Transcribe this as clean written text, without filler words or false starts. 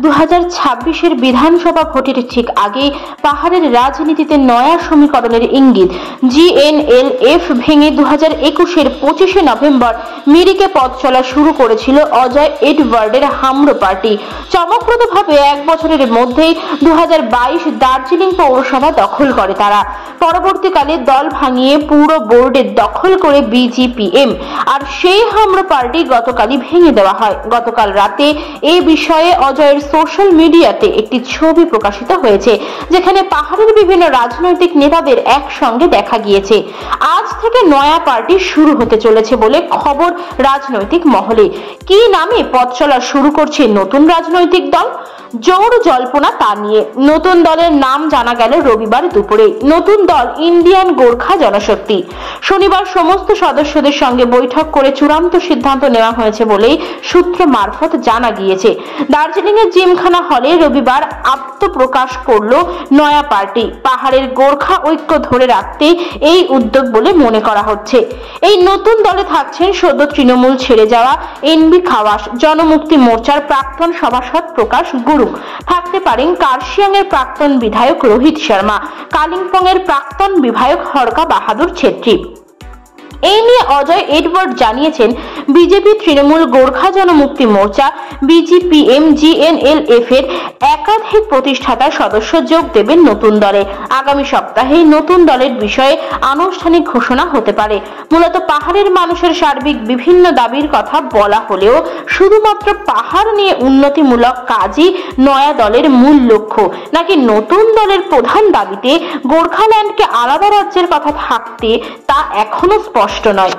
2026-এর বিধানসভা ভোটের ঠিক আগে পাহাড়ের রাজনীতিতে নয়া সমীকরণের ইঙ্গিত। জিএনএলএফ ভেঙে 2021-এর 25শে নভেম্বর মিরিকে পথ চলা শুরু করেছিল অজয় এডওয়ার্ডের হামরো পার্টি। চমকপ্রদভাবে 1 বছরের মধ্যেই 2022 দার্জিলিং পৌরসভা দখল করে তারা। পরবর্তীকালে দল ভাঙিয়ে পুরো বোর্ডের দখল করে বিজিপিএম, আর সেই হামরো পার্টি গতকালই ভেঙে দেওয়া হয়। গতকাল রাতে এই বিষয়ে অজয়ের সোশ্যাল মিডিয়াতে একটি ছবি প্রকাশিত হয়েছে, যেখানে পাহাড়ের বিভিন্ন রাজনৈতিক নেতাদের একসঙ্গে দেখা গিয়েছে। আজ থেকে নয়া পার্টি শুরু হতে চলেছে বলে খবর রাজনৈতিক মহলে। কি নামে পথ চলা শুরু করছে নতুন রাজনৈতিক দল? জোর জল্পনা তা নিয়ে। নতুন দলের নাম জানা গেল রবিবার দুপুরে। নতুন দল ইন্ডিয়ান গোর্খা জনশক্তি। শনিবার সমস্ত সদস্যদের সঙ্গে বৈঠক করে চূড়ান্ত সিদ্ধান্ত নেওয়া হয়েছে বলেই সূত্র মারফত জানা গিয়েছে। দার্জিলিং এর জিমখানা হলে রবিবার আত্মপ্রকাশ করল নয়া পার্টি। পাহাড়ের গোর্খা ঐক্য ধরে রাখতে এই উদ্যোগ বলে মনে করা হচ্ছে। এই নতুন দলে থাকছেন সদ্য তৃণমূল ছেড়ে যাওয়া এনবি খাওয়াস, জনমুক্তি মোর্চার প্রাক্তন সভাসদ প্রকাশ গুরু, থাকতে পারেন কার্শিয়াং এর প্রাক্তন বিধায়ক রোহিত শর্মা, কালিম্পং এর প্রাক্তন বিধায়ক হরকা বাহাদুর ছেত্রী। এই নিয়ে অজয় এডওয়ার্ড জানিয়েছেন, বিজেপি, তৃণমূল, গোর্খা জনমুক্তি মোর্চা, বিজিপিএম, জিএনএলএফ এর একাধিক প্রতিষ্ঠাতা সদস্য যোগ দেবেন নতুন দলে। আগামী সপ্তাহে নতুন দলের বিষয়ে আনুষ্ঠানিক ঘোষণা হতে পারে। মূলত পাহাড়ের মানুষের সার্বিক বিভিন্ন দাবির কথা বলা হলেও শুধুমাত্র পাহাড় নিয়ে উন্নতিমূলক কাজই নয়া দলের মূল লক্ষ্য, নাকি নতুন দলের প্রধান দাবিতে গোর্খাল্যান্ডকে আলাদা রাজ্যের কথা থাকতে তা এখনো স্পষ্ট নয়।